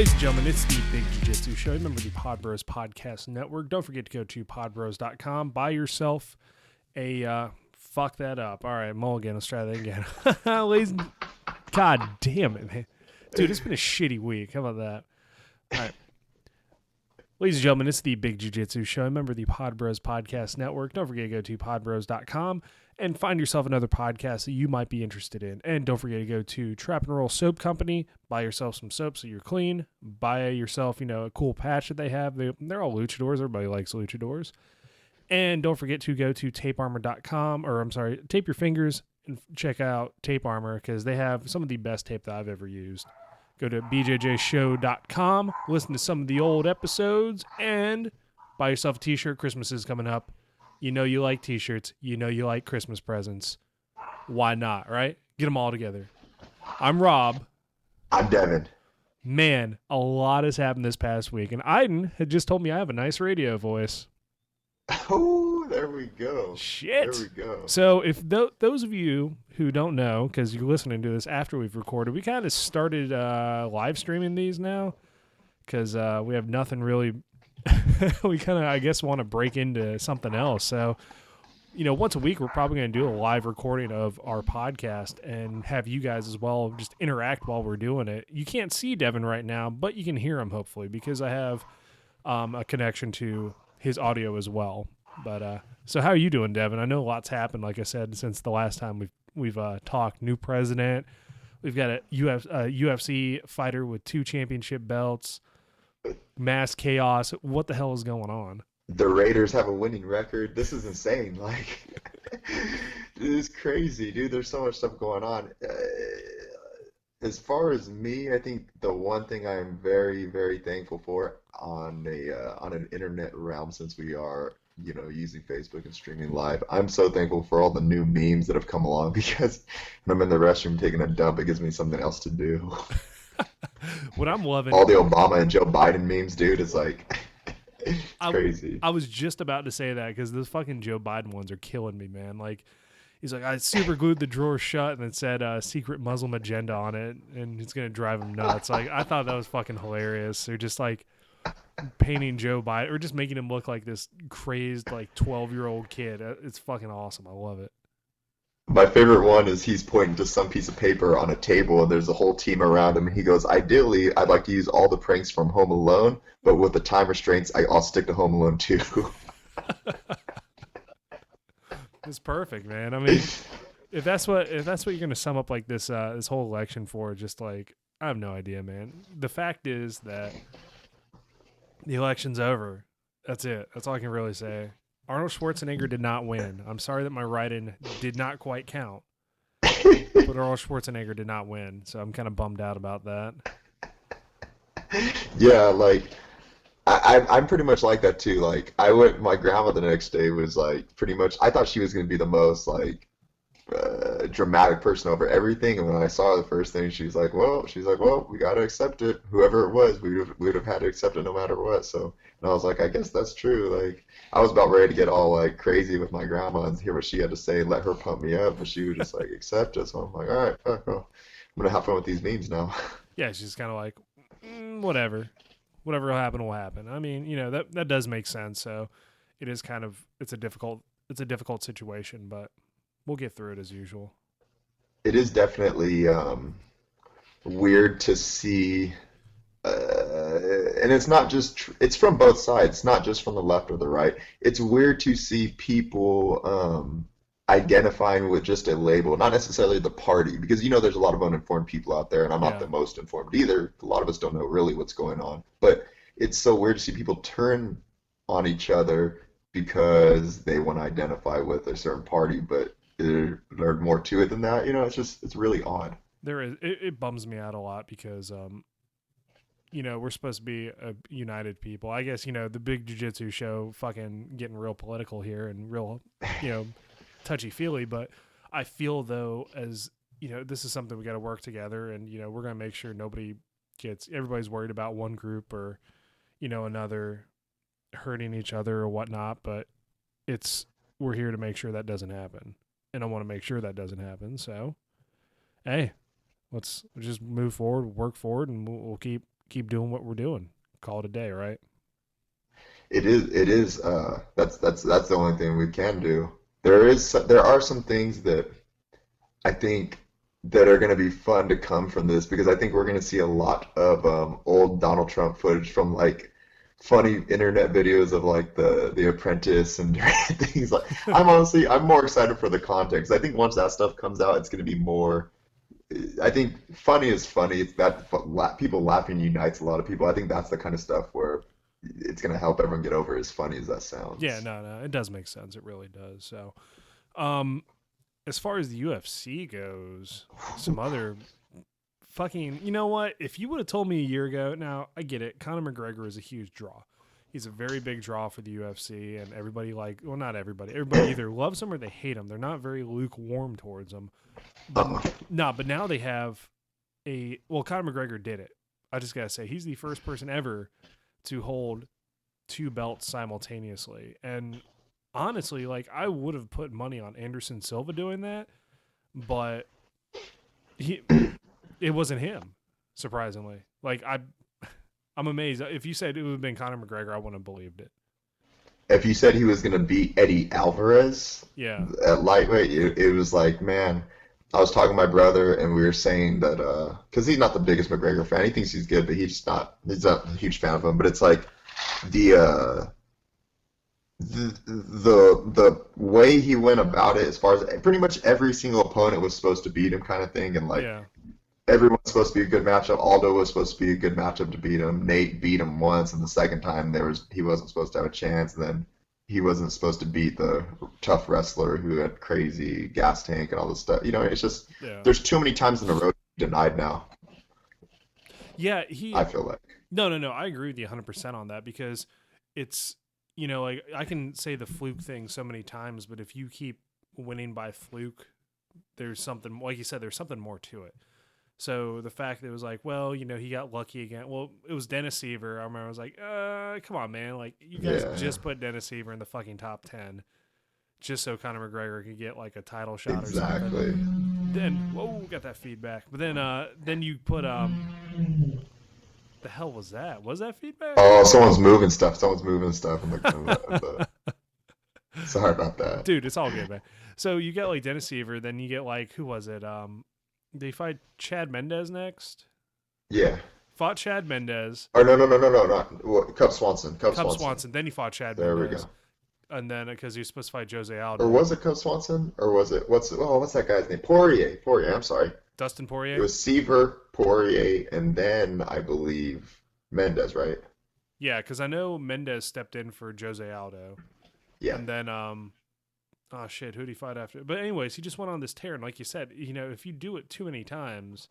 Ladies and gentlemen, it's the Big Jiu-Jitsu Show. Remember the Pod Bros Podcast Network. Don't forget to go to podbros.com. Buy yourself a, fuck that up. All right, Mulligan, let's try that again. Ladies and... God damn it, man. Dude, it's been a shitty week. How about that? All right. Ladies and gentlemen, it's the Big Jiu-Jitsu Show. Remember the Pod Bros Podcast Network. Don't forget to go to podbros.com and find yourself another podcast that you might be interested in. And don't forget to go to Trap and Roll Soap Company. Buy yourself some soap so you're clean. Buy yourself, a cool patch that they have. They're all luchadors. Everybody likes luchadors. And don't forget to go to tapearmor.com, or I'm sorry, Tape Your Fingers, and check out Tape Armor because they have some of the best tape that I've ever used. Go to bjjshow.com, listen to some of the old episodes, and buy yourself a t-shirt. Christmas is coming up. You know you like t-shirts. You know you like Christmas presents. Why not, right? Get them all together. I'm Rob. I'm Devin. Man, a lot has happened this past week, and Aiden had just told me I have a nice radio voice. Oh, there we go. Shit. There we go. So if those of you who don't know, because you're listening to this after we've recorded, we kind of started live streaming these now because we have nothing really. We kind of, I guess, want to break into something else. So, once a week, we're probably going to do a live recording of our podcast and have you guys as well just interact while we're doing it. You can't see Devin right now, but you can hear him hopefully because I have a connection to his audio as well. But so how are you doing, Devin? I know a lot's happened, like I said, since the last time we've talked. New president. We've got a UFC fighter with 2 championship belts. Mass chaos. What the hell is going on? The Raiders have a winning record. This is insane. This is crazy, dude. There's so much stuff going on. As far as me, I think the one thing I am very, very thankful for on an internet realm, since we are, using Facebook and streaming live, I'm so thankful for all the new memes that have come along because when I'm in the restroom taking a dump, it gives me something else to do. What I'm loving, all the Obama and Joe Biden memes, dude, is it's crazy. I was just about to say that because those fucking Joe Biden ones are killing me, man. He's like, I super glued the drawer shut and it said secret Muslim agenda on it, and it's going to drive him nuts. I thought that was fucking hilarious. They're just painting Joe Biden or just making him look like this crazed 12-year-old kid. It's fucking awesome. I love it. My favorite one is he's pointing to some piece of paper on a table and there's a whole team around him and he goes, ideally, I'd like to use all the pranks from Home Alone, but with the time restraints, I'll stick to Home Alone 2. It's perfect, man. I mean, if that's what you're going to sum up this this whole election for, just I have no idea, man. The fact is that the election's over. That's it. That's all I can really say. Arnold Schwarzenegger did not win. I'm sorry that my write-in did not quite count. But Arnold Schwarzenegger did not win, so I'm kind of bummed out about that. Yeah, I'm pretty much like that too. My grandma the next day was pretty much, I thought she was going to be the most dramatic person over everything, and when I saw her the first thing, she's like, well, we got to accept it. Whoever it was, we would have had to accept it no matter what. So, and I was like, I guess that's true. I was about ready to get all crazy with my grandma and hear what she had to say, and let her pump me up, but she was just accept it. So I'm like, all right, fuck, well, I'm gonna have fun with these memes now. Yeah, she's kind of whatever will happen. I mean, that does make sense. So it is it's a difficult situation, but we'll get through it as usual. It is definitely weird to see, and it's not just, it's from both sides, not just from the left or the right. It's weird to see people identifying with just a label, not necessarily the party, because there's a lot of uninformed people out there, and I'm not the most informed either. A lot of us don't know really what's going on, but it's so weird to see people turn on each other because they want to identify with a certain party, but there's more to it than that. It's really odd. There is. It bums me out a lot because, we're supposed to be a united people. I guess, the Big Jiu-Jitsu Show fucking getting real political here and real, touchy-feely. But I feel, though, as, this is something we got to work together and, we're going to make sure everybody's worried about one group or, another hurting each other or whatnot. But we're here to make sure that doesn't happen. And I want to make sure that doesn't happen. So, hey, let's just move forward, work forward, and we'll keep keep doing what we're doing. Call it a day, right? It is that's the only thing we can do. There are some things that I think that are going to be fun to come from this because I think we're going to see a lot of old Donald Trump footage from like funny internet videos of like the Apprentice and things like. I'm more excited for the context. I think once that stuff comes out, it's going to be more. I think funny is funny. It's that people laughing unites a lot of people. I think that's the kind of stuff where it's going to help everyone get over as funny as that Yeah, sounds. no, it does make sense. It really does. So, um, as far as the UFC goes, some other fucking, you know what? If you would have told me a year ago, now I get it. Conor McGregor is a huge draw. He's a very big draw for the UFC, and everybody well, not everybody. Everybody either loves him or they hate him. They're not very lukewarm towards him. But Uh, no, but now they have Conor McGregor did it. I just gotta say, he's the first person ever to hold two belts simultaneously, and honestly, like I would have put money on Anderson Silva doing that, but he it wasn't him, surprisingly. I'm amazed. If you said it would have been Conor McGregor, I wouldn't have believed it. if you said he was going to beat Eddie Alvarez Yeah. at lightweight, it was like, man, I was talking to my brother and we were saying that because he's not the biggest McGregor fan, he thinks he's good, but he's not a huge fan of him. But it's like the uh, the way he went about it, as far as pretty much every single opponent was supposed to beat him, kind of thing, and like Yeah. everyone's supposed to be a good matchup. Aldo was supposed to be a good matchup to beat him. Nate beat him once, and the second time he wasn't supposed to have a chance. And then he wasn't supposed to beat the tough wrestler who had crazy gas tank and all this stuff. It's just Yeah. there's too many times in a row denied now. Yeah, I feel like. No. I agree with you 100% on that because it's, like I can say the fluke thing so many times, but if you keep winning by fluke, there's something, like you said, there's something more to it. So the fact that it was like, well, he got lucky again. Well, it was Dennis Seaver. I remember I was like, come on, man. Like, you guys Yeah, just put Dennis Seaver in the fucking top 10 just so Conor McGregor could get like a title shot or something. exactly. Then, whoa, got that feedback. But then you put, the hell was that? Was that feedback? Oh, someone's moving stuff. Someone's moving stuff Sorry about that. Dude, it's all good, man. So you get like Dennis Seaver, then you get like, who was it? They fight Chad Mendez next. Yeah. Fought Chad Mendez. Or no, not Cub Swanson. Cub Cub Swanson. Swanson. Then he fought Chad There we Mendez. go. And then because he was supposed to fight Jose Or Aldo. was it Cub Swanson? Or was it what's that guy's name? Poirier. Poirier. I'm sorry. Dustin It Poirier? was Seaver, Poirier, and then I believe Mendez, right? Yeah, because I know Mendez stepped in for Jose Aldo. Yeah. And then, oh shit, who'd he fight after? But anyways, he just went on this tear. And like you said, if you do it too many times,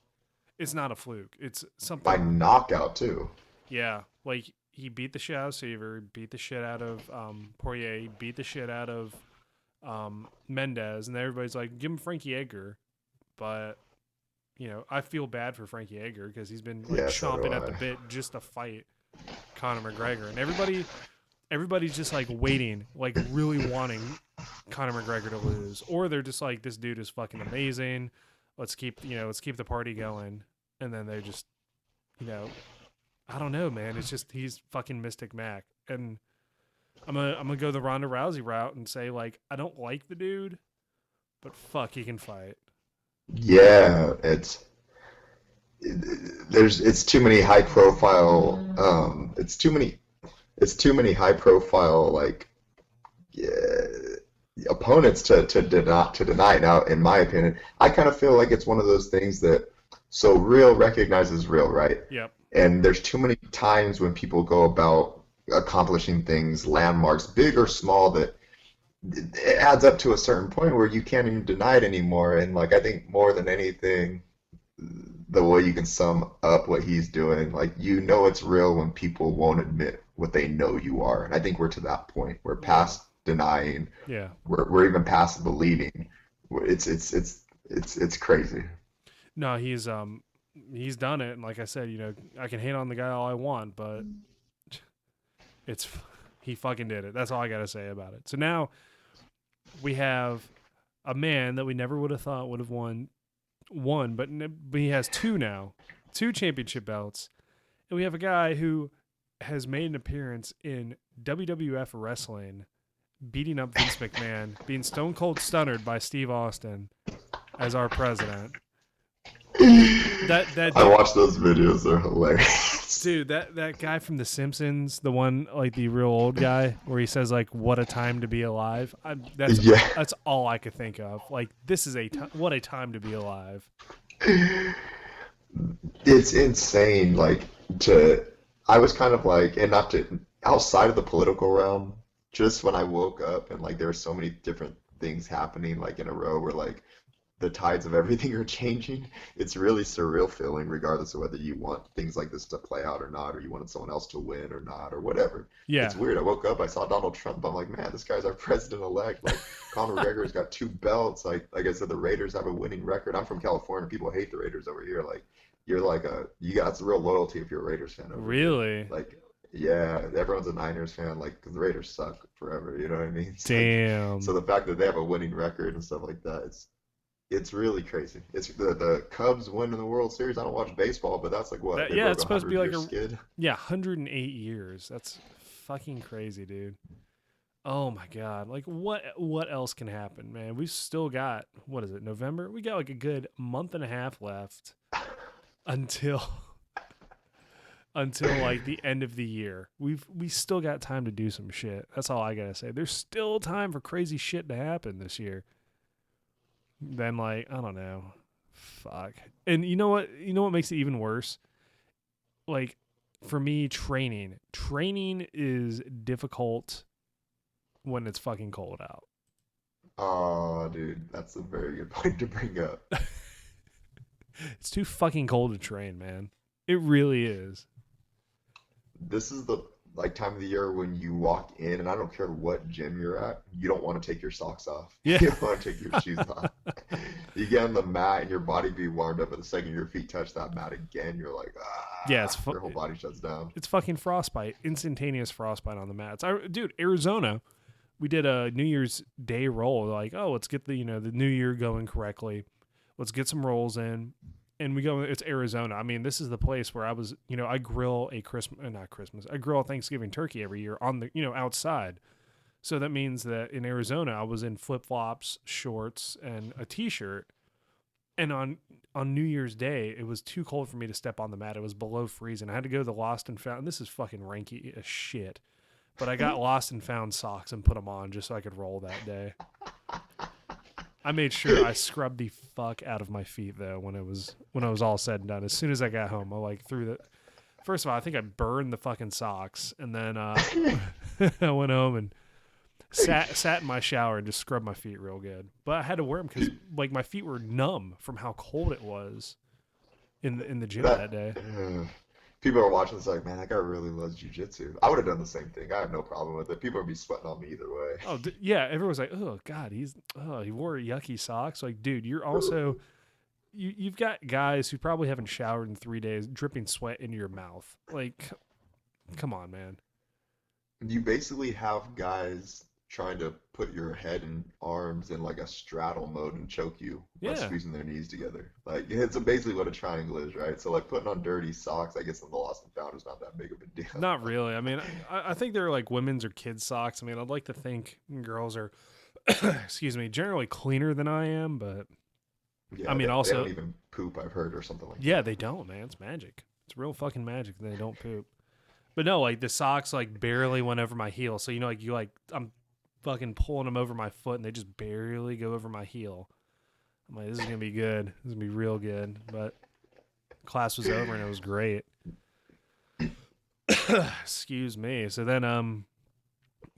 it's not a fluke. It's By something. knockout too. Yeah, like he beat the shit out of Seaver, beat the shit out of Poirier, beat the shit out of Mendez, and everybody's like, give him Frankie Edgar. But I feel bad for Frankie Edgar because he's been like Yeah, so do chomping at the I. bit just to fight Conor McGregor, and everybody's just like waiting, like really wanting Conor McGregor to lose, or they're just like, this dude is fucking amazing. Let's keep the party going, and then they just you know I don't know, man. It's just he's fucking Mystic Mac, and I'm gonna go the Ronda Rousey route and say like I don't like the dude, but fuck, he can fight. Yeah, it's too many high profile it's too many high profile like yeah, opponents to deny. Now, in my opinion, I kind of feel like it's one of those things that so real recognizes real, right? Yep. And there's too many times when people go about accomplishing things, landmarks, big or small, that it adds up to a certain point where you can't even deny it anymore. And like I think more than anything, the way you can sum up what he's doing, like it's real when people won't admit what they know you are. And I think we're to that point. We're Yeah. past denying. Yeah. We're even past believing. It's crazy. No, he's done it, and like I said, I can hate on the guy all I want, but it's he fucking did it. That's all I gotta say about it. So now we have a man that we never would have thought would have won, but he has two now, two championship belts, we have a guy who has made an appearance in WWF wrestling, beating up Vince McMahon, being stone cold stunnered by Steve Austin as our president. That I dude, watched those videos. They're hilarious. dude, that guy from The Simpsons, the one like the real old guy, where he says like, "What a time to be alive." Yeah. That's all I could think of. Like, this is what a time to be alive. It's insane. I was kind of like, and not to, outside of the political realm, just when I woke up and like there were so many different things happening like in a row where like the tides of everything are changing. It's really surreal feeling, regardless of whether you want things like this to play out or not, or you wanted someone else to win or not, or whatever. Yeah, It's weird. I woke up, I saw Donald Trump. I'm like, man, this guy's our president-elect. Like, Conor McGregor's got 2 belts. Like I said, the Raiders have a winning record. I'm from California. People hate the Raiders over here. Like, you got some real loyalty if you're a Raiders fan over here. really. Like, yeah, everyone's a Niners fan. Like, 'cause the Raiders suck forever. You know what I mean? It's like, so Damn. the fact that they have a winning record and stuff like that, it's really crazy. It's the Cubs winning the World Series. I don't watch baseball, but that's like what they Yeah, broke it's a supposed to be 100 like year skid. 108 years. That's fucking crazy, dude. Oh my god. Like what else can happen, man? We've still got, what is it, November? We got like a good month and a half left until until like the end of the year. We still got time to do some shit. That's all I got to say. There's still time for crazy shit to happen this year. Then like, I don't know. Fuck. And you know what? You know what makes it even worse? Like, for me, training is difficult when it's fucking cold out. Oh, dude, that's a very good point to bring up. It's too fucking cold to train, man. It really is. This is the like time of the year when you walk in, and I don't care what gym you're at, you don't want to take your socks off. Yeah. You don't want to take your shoes off. You get on the mat and your body be warmed up, but the second your feet touch that mat again, you're like, Yeah, your whole body shuts down. it's fucking frostbite, instantaneous frostbite on the mats. Dude, Arizona, we did a New Year's Day roll. Like, oh, let's get the the new year going correctly. Let's get some rolls in. And we go, it's Arizona. I mean, this is the place where I was, I grill not Christmas, I grill a Thanksgiving turkey every year on the, outside. So that means that in Arizona, I was in flip flops, shorts, and a t-shirt. And on New Year's Day, it was too cold for me to step on the mat. It was below freezing. I had to go to the Lost and Found. This is fucking ranky as shit. But I got Lost and Found socks and put them on just so I could roll that day. I made sure I scrubbed the fuck out of my feet though when it was all said and done. As soon as I got home, I like threw the. First of all, I think I burned the fucking socks, and then I went home and sat in my shower and just scrubbed my feet real good. But I had to wear them because like my feet were numb from how cold it was in the gym that day. People are watching this like, man, that guy really loves jujitsu. I would have done the same thing. I have no problem with it. People would be sweating on me either way. Oh yeah, everyone's like, oh god, he wore yucky socks. Like, dude, you're also you've got guys who probably haven't showered in 3 days, dripping sweat into your mouth. Like, come on, man. You basically have guys trying to put your head and arms in like a straddle mode and choke you by Yeah. squeezing their knees together. Like it's basically what a triangle is, right? So like putting on dirty socks, I guess in the Lost and Found is not that big of a deal. Not really. I mean, I think they're like women's or kids' socks. I mean, I'd like to think girls are, excuse me, generally cleaner than I am, but Yeah, I mean, they also, don't even poop, I've heard, or something like yeah, that. they don't, man. It's magic. It's real fucking magic that they don't poop. But no, like the socks like barely went over my heel. So, I'm fucking pulling them over my foot and they just barely go over my heel. I'm like, this is going to be good. This is going to be real good. But class was over and it was great. Excuse me. So then,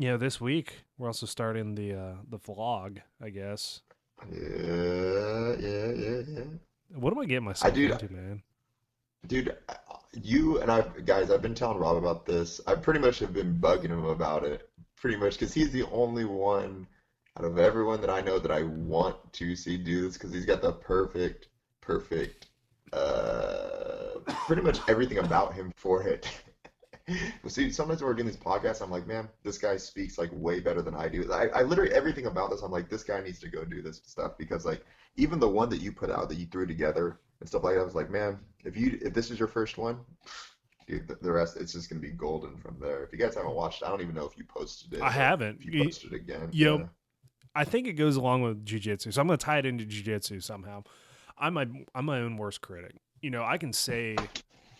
this week we're also starting the vlog, I guess. Yeah. What am I getting I myself do, into, man? dude. You and I, guys, I've been telling Rob about this. I pretty much have been bugging him about it, pretty much, because he's the only one out of everyone that I know that I want to see do this, because he's got the perfect, pretty much everything about him for it. Well, see, sometimes when we're doing these podcasts, I'm like, man, this guy speaks like way better than I do. I literally everything about this, I'm like, this guy needs to go do this stuff because like even the one that you put out that you threw together and stuff like that, I was like, man, if this is your first one, dude, the rest it's just gonna be golden from there. If you guys haven't watched, I don't even know if you posted I it, but haven't. if you posted it again, You know, yeah. I think it goes along with jujitsu, so I'm gonna tie it into jujitsu somehow. I'm my own worst critic. I can say,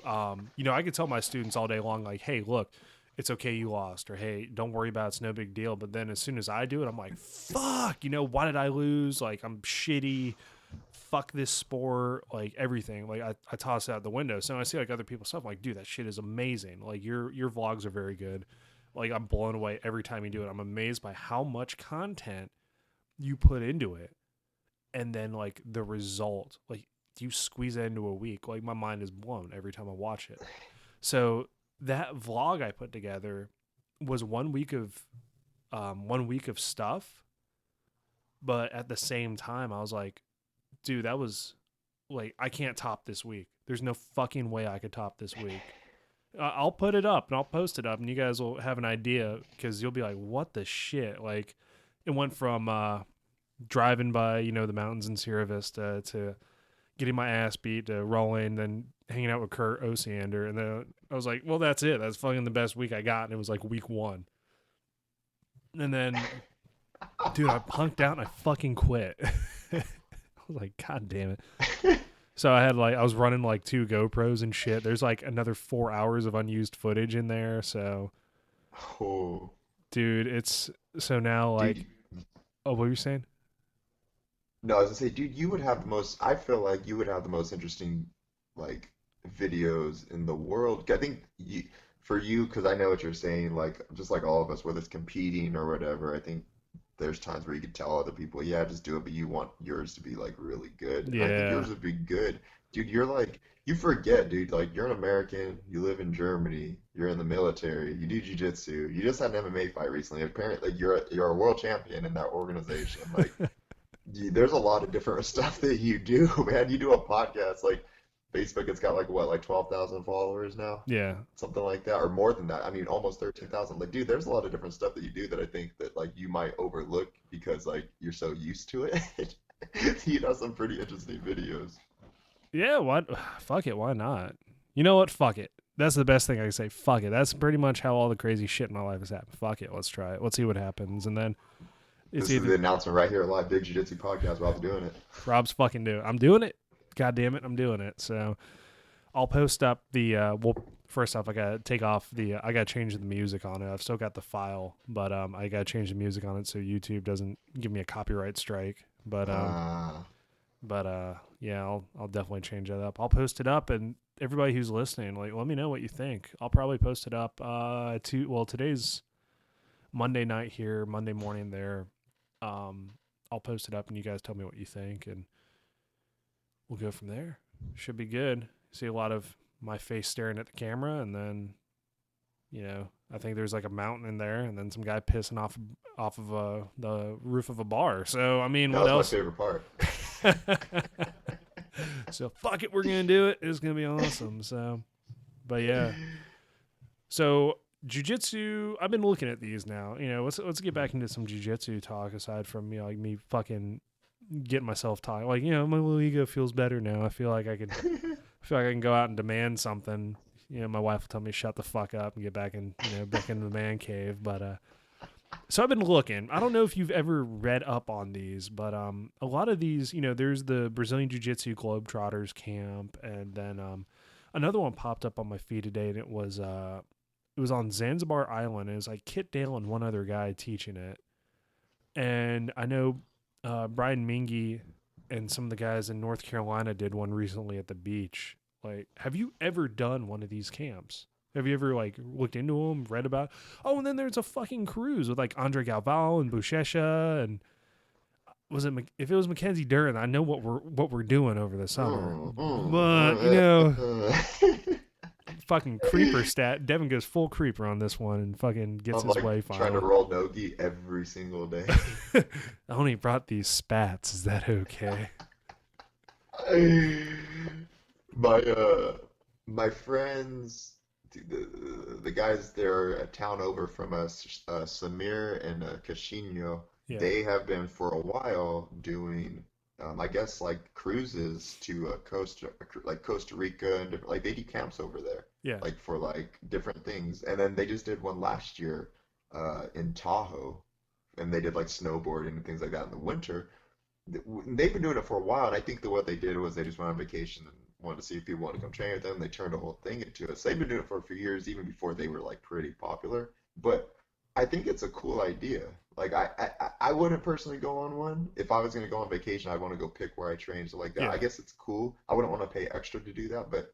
I can tell my students all day long, like, hey, look, it's okay you lost, or hey, don't worry about it, it's no big deal. But then as soon as I do it, I'm like, fuck, why did I lose? Like, I'm shitty. Fuck this sport, like everything. Like I toss it out the window. So when I see like other people's stuff, I'm like, dude, that shit is amazing. Like your vlogs are very good. Like I'm blown away every time you do it. I'm amazed by how much content you put into it, and then like the result, like you squeeze it into a week. Like my mind is blown every time I watch it. So that vlog I put together was 1 week of stuff, but at the same time I was like, dude, that was like I can't top this week. There's no fucking way I could top this week. I'll put it up and I'll post it up, and you guys will have an idea because you'll be like, "What the shit?" Like, it went from driving by, the mountains in Sierra Vista to getting my ass beat to rolling, then hanging out with Kurt Osiander, and then I was like, "Well, that's it. That's fucking the best week I got." And it was like week one, and then, dude, I punked out and I fucking quit. I was like, "God damn it." So I was running like 2 GoPros and shit. There's like another 4 hours of unused footage in there. So, Oh, dude, it's so now dude. like, oh, what were you saying? No, I was gonna say, dude, you would have the most. I feel like you would have the most interesting, like, videos in the world. I think for you, because I know what you're saying. Like, just like all of us, whether it's competing or whatever. I think there's times where you could tell other people, yeah, just do it, but you want yours to be like really good. And I think Yeah, yours would be good. Dude, you're like you forget, dude, like you're an American, you live in Germany, you're in the military, you do jiu-jitsu, you just had an MMA fight recently. Apparently, like, you're a world champion in that organization. Like, there's a lot of different stuff that you do, man. You do a podcast, like Facebook, it's got like what, like 12,000 followers now? yeah, Something like that, or more than that. I mean, almost 13,000. Like, dude, there's a lot of different stuff that you do that I think that like you might overlook because like you're so used to it. You know, some pretty interesting videos. yeah. What? Fuck it. Why not? You know what? Fuck it. That's the best thing I can say. Fuck it. That's pretty much how all the crazy shit in my life has happened. Fuck it. Let's try it. Let's see what happens. And then it's This is the either announcement right here, live Big Jiu Jitsu podcast. Rob's doing it. Rob's fucking doing it. I'm doing it. God damn it. I'm doing it. So I'll post up the well, first off, I gotta take off I gotta change the music on it. I've still got the file, but I gotta change the music on it so YouTube doesn't give me a copyright strike. Uh, Yeah, I'll definitely change that up. I'll post it up, and everybody who's listening, like, let me know what you think. I'll probably post it up today's Monday night here, Monday morning there. I'll post it up and you guys tell me what you think, and we'll go from there. Should be good. See a lot of my face staring at the camera, and then, I think there's like a mountain in there, and then some guy pissing off of the roof of a bar. So I mean, that what was my else? favorite part. So fuck it, we're gonna do it. It's gonna be awesome. So, but yeah. So jujitsu, I've been looking at these now. Let's get back into some jujitsu talk aside from like me fucking getting myself tired. Like, my little ego feels better now. I feel like I can go out and demand something. My wife will tell me shut the fuck up and get back back into the man cave. But so I've been looking. I don't know if you've ever read up on these, but a lot of these, there's the Brazilian Jiu-Jitsu Globetrotters camp, and then another one popped up on my feed today, and it was on Zanzibar Island. It was like Kit Dale and one other guy teaching it, and I know Brian Mingy and some of the guys in North Carolina did one recently at the beach. Like, have you ever done one of these camps? Have you ever like looked into them, read about? Oh, and then there's a fucking cruise with like Andre Galvao and Buchecha, and if it was Mackenzie Dern, I know what we're doing over the summer. But fucking creeper stat. Devin goes full creeper on this one and fucking gets I'm his like way trying to finally. roll nogi every single day. I only brought these spats. Is that okay? My my friends, the guys they're a town over from us, Samir and Casino, Yeah. they have been for a while doing I guess like cruises to like Costa Rica and different, like they do camps over there, Yeah. like for like different things. And then they just did one last year in Tahoe, and they did like snowboarding and things like that in the winter. They've been doing it for a while, and I think that what they did was they just went on vacation and wanted to see if people wanted to come train with them. They turned the whole thing into it. So they've been doing it for a few years, even before they were like pretty popular. But I think it's a cool idea. Like I wouldn't personally go on one. If I was going to go on vacation, I'd want to go pick where I train. So like that, I Yeah. guess it's cool. I wouldn't want to pay extra to do that, but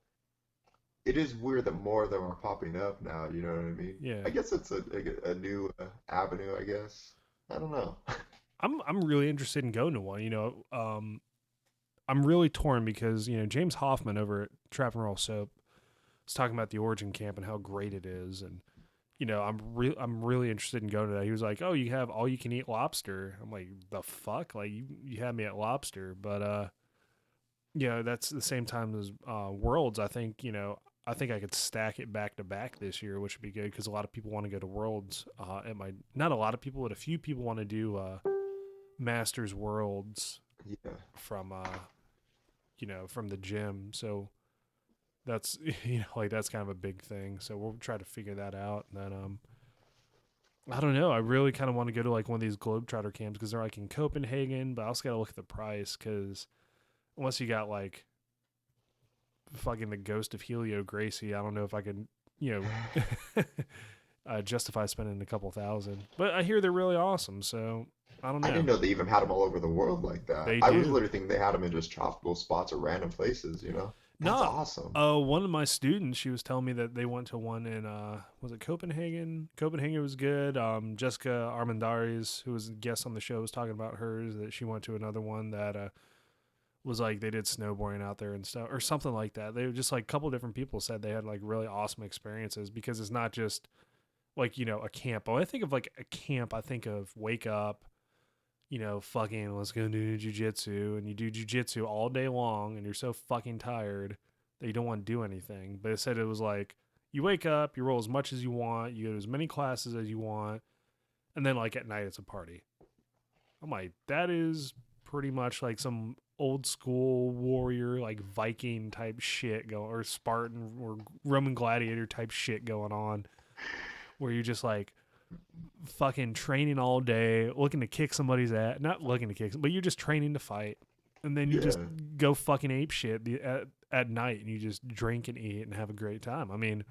it is weird that more of them are popping up now. You know what I mean? Yeah. I guess it's a new avenue. I guess I don't know. I'm really interested in going to one. I'm really torn because James Hoffman over at Trap and Roll Soap was talking about the Origin Camp and how great it is, and I'm really interested in going to that. He was like, "Oh, you have all you can eat lobster." I'm like, "The fuck!" Like you had me at lobster, but that's the same time as Worlds. I think I could stack it back to back this year, which would be good because a lot of people want to go to Worlds. Not a lot of people, but a few people want to do Masters Worlds Yeah. from from the gym. So that's like that's kind of a big thing. So we'll try to figure that out. And then I don't know. I really kind of want to go to like one of these Globetrotter camps because they're like in Copenhagen, but I also got to look at the price because unless you got like fucking the ghost of Helio Gracie, I don't know if I can justify spending a couple thousand. But I hear they're really awesome, so I don't I know. didn't know they even had them all over the world like that. They I was do. literally thinking they had them in just tropical spots or random places, you know? That's No, awesome. one of my students, she was telling me that they went to one in was it Copenhagen? Copenhagen was good. Jessica Armendariz, who was a guest on the show, was talking about hers that she went to another one that was like they did snowboarding out there and stuff or something like that. They were just like a couple different people said they had like really awesome experiences because it's not just like a camp. When I think of like a camp, I think of wake up, fucking let's go do jujitsu, and you do jujitsu all day long, and you're so fucking tired that you don't want to do anything. But it said it was like you wake up, you roll as much as you want, you go to as many classes as you want, and then like at night it's a party. I'm like, that is pretty much like some old school warrior, like Viking type shit going, or Spartan or Roman gladiator type shit going on, where you're just like fucking training all day, looking to kick somebody's ass. Not looking to kick, but you're just training to fight. And then you just Yeah. go fucking ape shit at night and you just drink and eat and have a great time. I mean,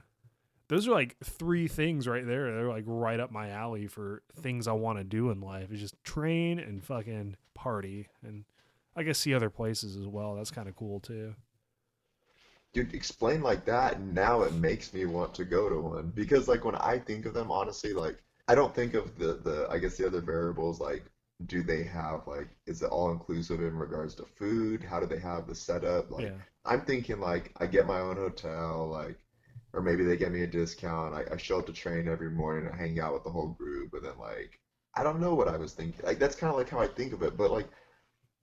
those are like three things right there. They're like right up my alley for things I want to do in life. Is just train and fucking party. And I guess see other places as well. That's kind of cool too. Dude, explain like that, and now it makes me want to go to one. Because like when I think of them, honestly, like I don't think of the I guess the other variables like do they have like is it all inclusive in regards to food? How do they have the setup? Like Yeah. I'm thinking like I get my own hotel, like or maybe they get me a discount. I show up to train every morning, I hang out with the whole group, and then like I don't know what I was thinking. Like that's kind of like how I think of it, but like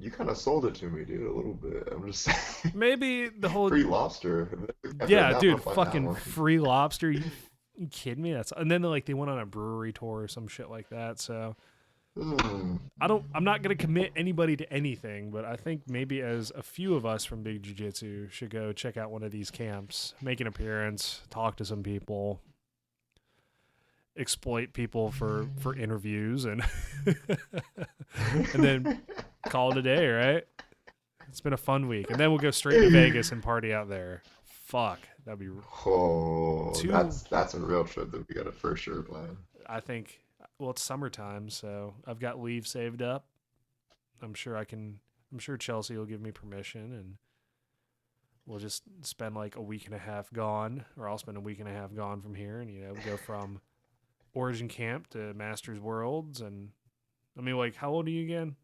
you kind of sold it to me, dude, a little bit. I'm just saying. Maybe the whole Free lobster. I feel like yeah, now I'm gonna dude, find that fucking one. free lobster. You kidding me? That's and then like they went on a brewery tour or some shit like that. So Hmm. I'm not gonna commit anybody to anything, but I think maybe as a few of us from Big Jiu Jitsu should go check out one of these camps, make an appearance, talk to some people, exploit people for interviews, and and then call it a day. Right? It's been a fun week, and then we'll go straight to Vegas and party out there. Fuck, that'd be Oh, too. that's a real trip that we gotta for sure plan. I think. Well, it's summertime, so I've got leave saved up. I'm sure I can. I'm sure Chelsea will give me permission, and we'll just spend like a week and a half gone, or I'll spend a week and a half gone from here, and go from Origin Camp to Masters Worlds, and I mean, like, how old are you again?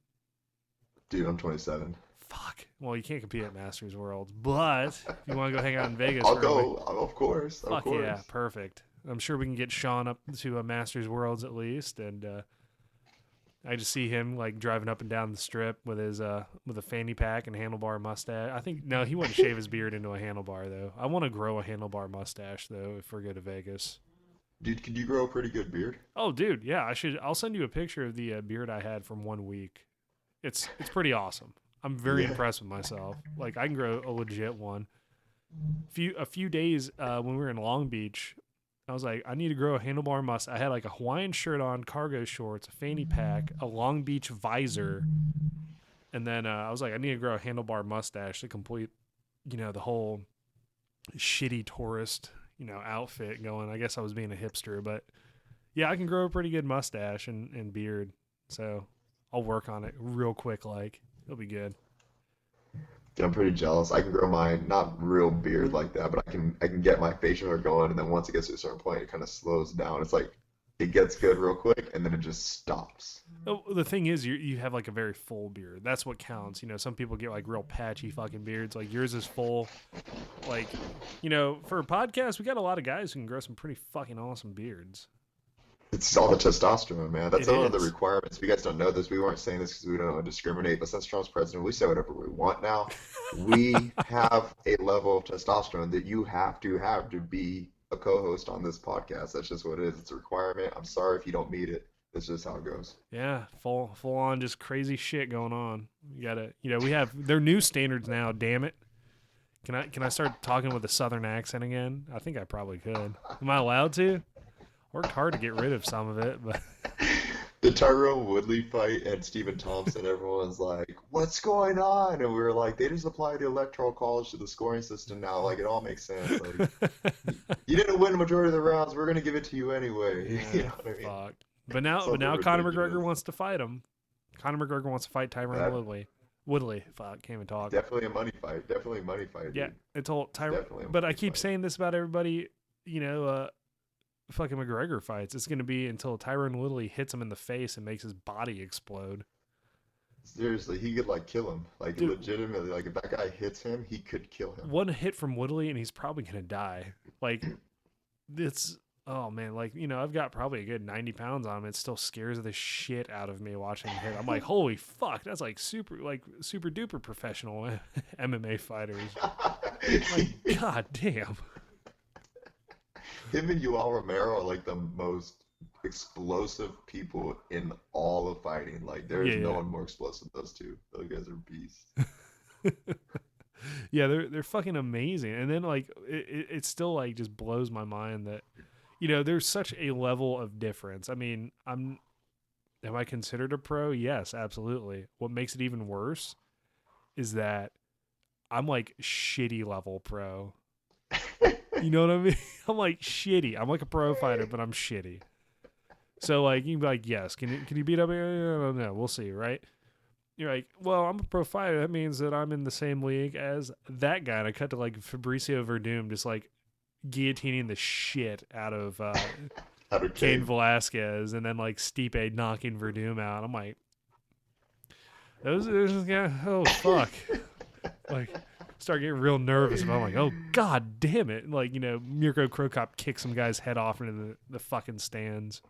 Dude, I'm 27. Fuck. Well, you can't compete at Masters Worlds, but if you want to go hang out in Vegas I'll for a week, go, of course, of fuck yeah, course. perfect. I'm sure we can get Sean up to a Masters Worlds at least, and I just see him like driving up and down the strip with his with a fanny pack and handlebar mustache. I think no, he wouldn't shave his beard into a handlebar though. I want to grow a handlebar mustache though if we go to Vegas. Dude, could you grow a pretty good beard? Oh, dude, yeah, I should. I'll send you a picture of the beard I had from one week. It's pretty awesome. I'm very Yeah. impressed with myself. Like I can grow a legit one. A few days when we were in Long Beach, I was like, I need to grow a handlebar mustache. I had like a Hawaiian shirt on, cargo shorts, a fanny pack, a Long Beach visor, and then I was like, I need to grow a handlebar mustache to complete, the whole shitty tourist, outfit going. I guess I was being a hipster, but yeah, I can grow a pretty good mustache and beard. So I'll work on it real quick. Like it'll be good. I'm pretty jealous. I can grow mine, not real beard like that, but I can get my facial hair going, and then once it gets to a certain point, it kind of slows down. It's like it gets good real quick, and then it just stops. Oh, the thing is, you have like a very full beard. That's what counts. Some people get like real patchy fucking beards. Like yours is full. Like, for a podcast, we got a lot of guys who can grow some pretty fucking awesome beards. It's all the testosterone, man. That's It one of the is. requirements. If you guys don't know this, we weren't saying this because we don't want to discriminate, but since Trump's president, we say whatever we want now. We have a level of testosterone that you have to be a co-host on this podcast. That's just what it is. It's a requirement. I'm sorry if you don't meet it. It's just how it goes. Yeah, full on, just crazy shit going on. You gotta, we have their new standards now. Damn it. Can I start talking with a southern accent again? I think I probably could. Am I allowed to? Worked hard to get rid of some of it, but The Tyrone Woodley fight and Stephen Thompson, everyone's like, "What's going on?" And we were like, "They just apply the electoral college to the scoring system now. Like, it all makes sense. Like, you didn't win the majority of the rounds. We're gonna give it to you anyway." You yeah, know what I mean? fuck. But now Something Conor McGregor ridiculous. wants to fight him. Conor McGregor wants to fight Tyron That Woodley. Woodley, fuck, can't even talk. definitely a money fight. Definitely a money fight, Yeah, dude. it's all Tyron. Definitely a But I money keep fight. saying this about everybody. Fucking McGregor fights. It's gonna be until Tyron Woodley hits him in the face and makes his body explode. Seriously, he could like kill him. Like Dude, legitimately, like if that guy hits him, he could kill him. one hit from Woodley and he's probably gonna die. Like it's oh man, like I've got probably a good 90 pounds on him. It still scares the shit out of me watching him hit. I'm like, holy fuck, that's like super duper professional MMA fighters. Like, god damn. Him and Yoel Romero are like the most explosive people in all of fighting. Like there is no Yeah, one more explosive than those two. Those guys are beasts. yeah. Yeah, they're fucking amazing. And then like it still like just blows my mind that there's such a level of difference. I mean, am I considered a pro? Yes, absolutely. What makes it even worse is that I'm like shitty level pro. You know what I mean? I'm like shitty. I'm like a pro fighter, but I'm shitty. So like you can be like, yes, can you beat up? I don't know. We'll see, right? You're like, well, I'm a pro fighter. That means that I'm in the same league as that guy. And I cut to like Fabricio Verdum just like guillotining the shit out of Out of Cain Cade. Velasquez, and then like Stipe knocking Verdum out. I'm like, those guys. Oh fuck! Like, start getting real nervous. But I'm like, oh god damn it! And, like Mirko Krokop kicks some guy's head off into the fucking stands.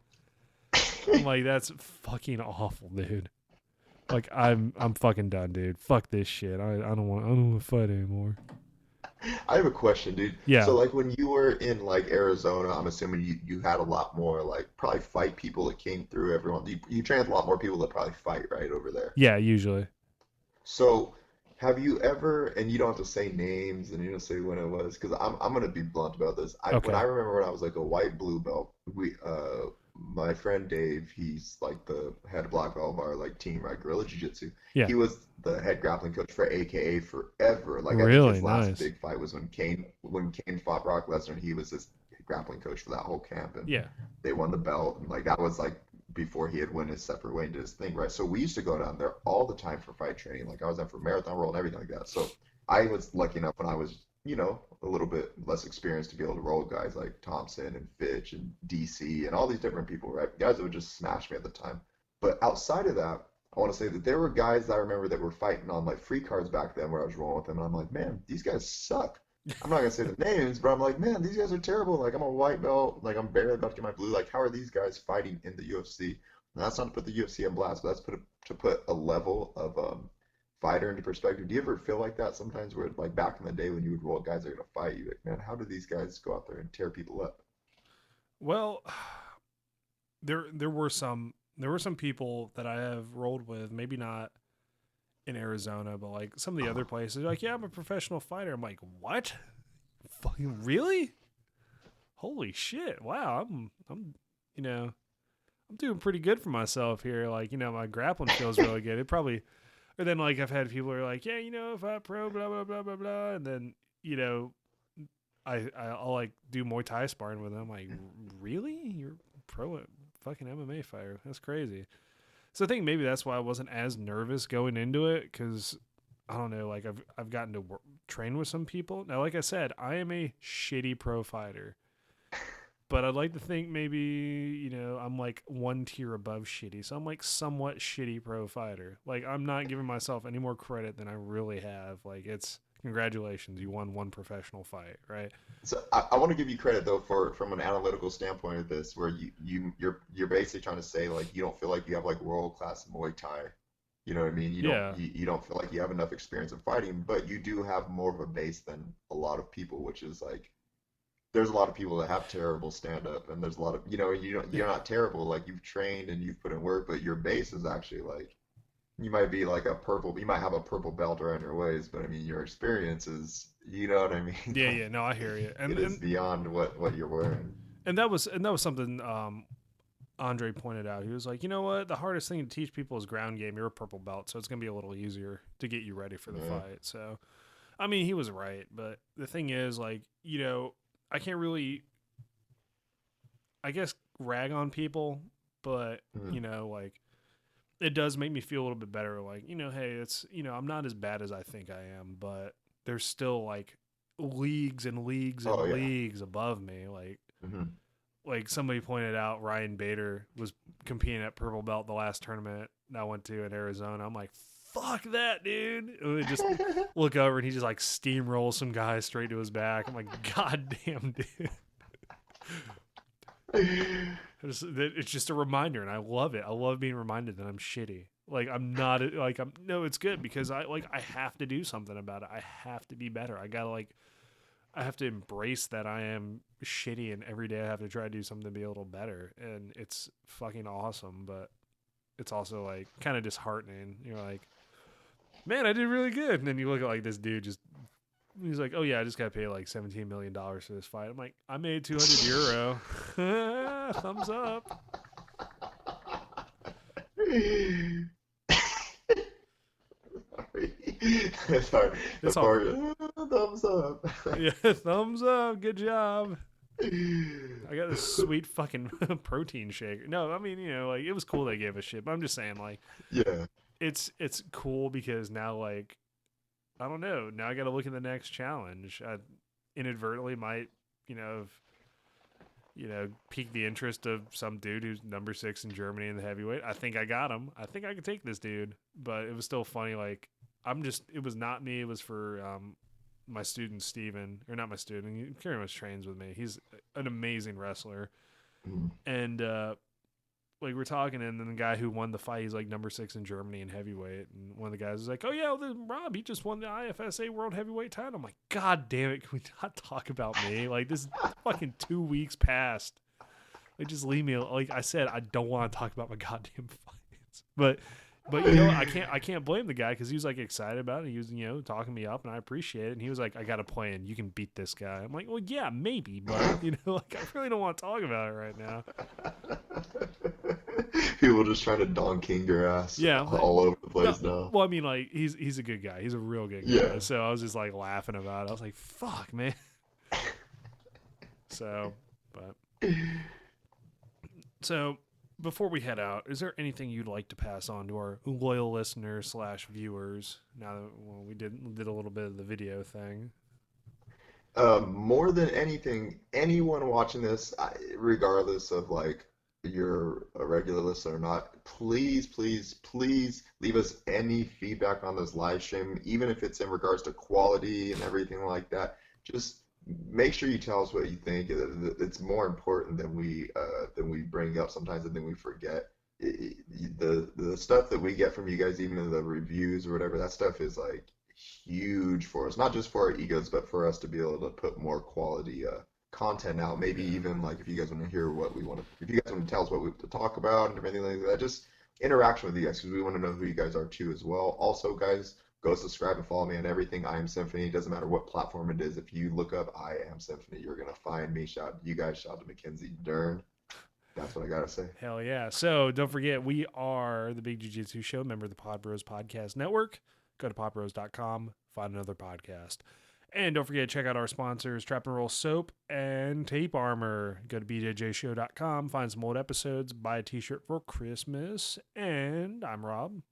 I'm like, that's fucking awful, dude. Like, I'm fucking done, dude. Fuck this shit. I don't want to fight anymore. I have a question, dude. Yeah, So like when you were in like Arizona, I'm assuming you had a lot more like probably fight people that came through everyone. You trained with a lot more people that probably fight right over there. yeah, usually. So, have you ever, and you don't have to say names and you don't say when it was, because I'm gonna be blunt about this. When Okay. I remember when I was like a white blue belt, my friend Dave, he's like the head black belt of our like team, right, Gorilla Jiu Jitsu. Yeah. He was the head grappling coach for AKA forever. Like I think Really his last nice. big fight was when Kane fought Brock Lesnar, and he was his grappling coach for that whole camp, and Yeah. they won the belt, and like that was like before he had went his separate way into his thing, right? So we used to go down there all the time for fight training. Like I was there for marathon roll and everything like that. So I was lucky enough when I was, a little bit less experienced to be able to roll guys like Thompson and Fitch and DC and all these different people, right? Guys that would just smash me at the time. But outside of that, I want to say that there were guys that I remember that were fighting on like free cards back then where I was rolling with them, and I'm like, man, these guys suck. I'm not gonna say the names, but I'm like, man, these guys are terrible. Like I'm a white belt, like I'm barely about to get my blue. Like how are these guys fighting in the UFC? And that's not to put the UFC on blast, but that's to put a level of fighter into perspective. Do you ever feel like that sometimes, where like back in the day when you would roll guys that are gonna fight you, like, man, how do these guys go out there and tear people up? Well, there were some people that I have rolled with, maybe not in Arizona, but like some of the other places, they're like, yeah, I'm a professional fighter. I'm like, what? Fucking really? Holy shit! Wow, you know, I'm doing pretty good for myself here. Like, my grappling feels really good. It probably, or then like I've had people who are like, yeah, if I pro, blah blah blah blah blah, and then you know, I'll like do Muay Thai sparring with them. I'm like, really? You're pro fucking MMA fighter? That's crazy. So I think maybe that's why I wasn't as nervous going into it because I don't know, like I've gotten to train with some people. Now, like I said, I am a shitty pro fighter, but I'd like to think maybe I'm like one tier above shitty, so I'm like somewhat shitty pro fighter. Like I'm not giving myself any more credit than I really have. Like it's congratulations, you won one professional fight, right? So I want to give you credit though for from an analytical standpoint of this, where you're basically trying to say like you don't feel like you have like world class Muay Thai. You know what I mean? Yeah, You don't feel like you have enough experience of fighting, but you do have more of a base than a lot of people, which is like there's a lot of people that have terrible stand up, and there's a lot of you're not terrible, like you've trained and you've put in work, but your base is actually like you might be like you might have a purple belt around your waist, but I mean your experience is, you know what I mean? yeah, Like yeah. No, I hear you, it is beyond what you're wearing. and that was something Andre pointed out. He was like, you know what? The hardest thing to teach people is ground game. You're a purple belt, so it's going to be a little easier to get you ready for the Yeah. fight. So, I mean, he was right. But the thing is, like, I can't really, I guess, rag on people, but, Mhm. like, it does make me feel a little bit better. Like, hey, I'm not as bad as I think I am, but there's still, like, leagues and leagues Oh and yeah. leagues above me. Hmm. Like somebody pointed out, Ryan Bader was competing at purple belt the last tournament that I went to in Arizona. I'm like, fuck that, dude. And we just look over and he just like steamrolls some guy straight to his back. I'm like, god damn, dude. It's just a reminder, and I love it. I love being reminded that I'm shitty. Like I'm not like I'm no, it's good because I have to do something about it. I have to be better. I have to embrace that I am shitty, and every day I have to try to do something to be a little better. And it's fucking awesome, but it's also like kind of disheartening. You're like, man, I did really good. And then you look at like this dude he's like, oh yeah, I just got paid like $17 million for this fight. I'm like, I made 200 euro. Thumbs up. Sorry, the It's all part good. thumbs up. Yeah, thumbs up. Good job. I got this sweet fucking protein shake. No, I mean, like it was cool they gave a shit, but I'm just saying, like, Yeah. it's cool because now, like, I don't know. Now I got to look at the next challenge. I inadvertently might, have, pique the interest of some dude who's number 6 in Germany in the heavyweight. I think I got him. I think I could take this dude, but it was still funny. Like, it was not me. It was for my student Steven, or not my student. He very much trains with me. He's an amazing wrestler, Mhm. and like we're talking, and then the guy who won the fight, he's like number 6 in Germany in heavyweight, and one of the guys is like, "Oh yeah, well, Rob, he just won the IFSA World Heavyweight title." I'm like, "God damn it, can we not talk about me? Like this fucking 2 weeks passed. Like just leave me. Like I said, I don't want to talk about my goddamn fights, but I can't blame the guy because he was like excited about it. He was talking me up, and I appreciate it. And he was like, "I got a plan. You can beat this guy." I'm like, "Well, yeah, maybe, but like I really don't want to talk about it right now." People just trying to Don King your ass Yeah, I'm like, all over the no. place now. Well, I mean, like he's a good guy. He's a real good guy. Yeah. So I was just like laughing about it. I was like, "Fuck, man." So, but so before we head out, is there anything you'd like to pass on to our loyal listeners slash viewers? Now that we did a little bit of the video thing. More than anything, anyone watching this, regardless of like you're a regular listener or not, please, please, please leave us any feedback on this live stream, even if it's in regards to quality and everything like that. Just make sure you tell us what you think. It's more important than we bring up sometimes and then we forget. The stuff that we get from you guys, even in the reviews or whatever, that stuff is like huge for us, not just for our egos, but for us to be able to put more quality content out. Maybe Yeah. even like if you guys want to hear what we want to, if you guys want to tell us what we have to talk about and everything like that, just interaction with you guys because we want to know who you guys are too as well. Also, guys, go subscribe and follow me on everything. I Am Symphony. It doesn't matter what platform it is. If you look up I Am Symphony, you're gonna find me. Shout out to you guys. Shout out to Mackenzie Dern. That's what I gotta say. Hell yeah. So don't forget, we are the Big Jiu-Jitsu Show, member of the Pod Bros Podcast Network. Go to podbros.com, find another podcast. And don't forget to check out our sponsors, Trap and Roll Soap and Tape Armor. Go to bjjshow.com, find some old episodes, buy a t-shirt for Christmas. And I'm Rob.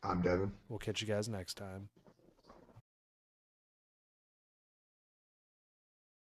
I'm Devin. We'll catch you guys next time.